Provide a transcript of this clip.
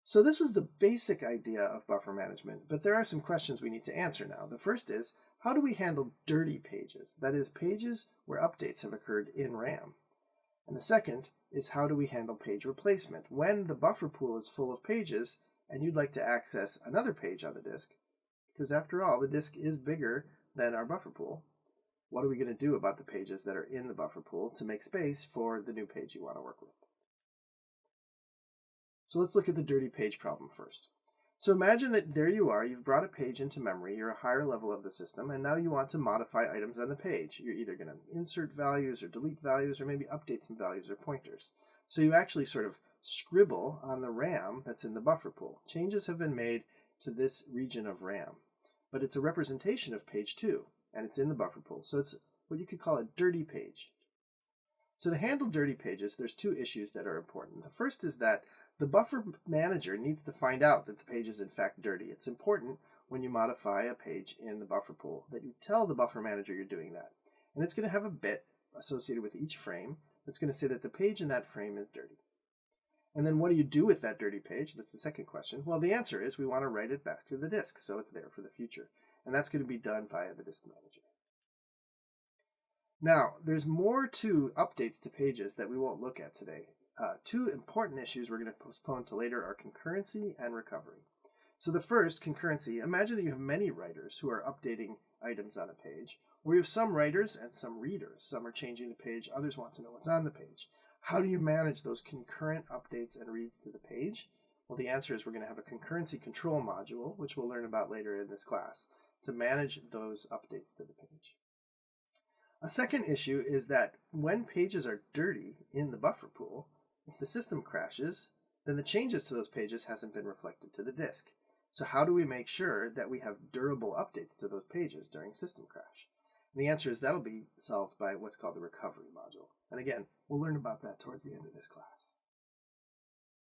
So this was the basic idea of buffer management, but there are some questions we need to answer now. The first is, how do we handle dirty pages? That is, pages where updates have occurred in RAM. And the second is, how do we handle page replacement? When the buffer pool is full of pages and you'd like to access another page on the disk, because after all, the disk is bigger than our buffer pool, what are we going to do about the pages that are in the buffer pool to make space for the new page you want to work with? So let's look at the dirty page problem first. So imagine that there you are, you've brought a page into memory, you're a higher level of the system, and now you want to modify items on the page. You're either going to insert values or delete values or maybe update some values or pointers. So you actually sort of scribble on the RAM that's in the buffer pool. Changes have been made to this region of RAM, but it's a representation of page 2, and it's in the buffer pool. So it's what you could call a dirty page. So to handle dirty pages, there's two issues that are important. The first is that the buffer manager needs to find out that the page is in fact dirty. It's important when you modify a page in the buffer pool that you tell the buffer manager you're doing that. And it's going to have a bit associated with each frame that's going to say that the page in that frame is dirty. And then what do you do with that dirty page? That's the second question. Well, the answer is we want to write it back to the disk so it's there for the future. And that's going to be done via the disk manager. Now, there's more to updates to pages that we won't look at today. Two important issues we're going to postpone to later are concurrency and recovery. So the first, concurrency, imagine that you have many writers who are updating items on a page, or you have some writers and some readers. Some are changing the page, others want to know what's on the page. How do you manage those concurrent updates and reads to the page? Well, the answer is we're going to have a concurrency control module, which we'll learn about later in this class, to manage those updates to the page. A second issue is that when pages are dirty in the buffer pool, if the system crashes, then the changes to those pages hasn't been reflected to the disk. So how do we make sure that we have durable updates to those pages during system crash? And the answer is that'll be solved by what's called the recovery module. And again, we'll learn about that towards the end of this class.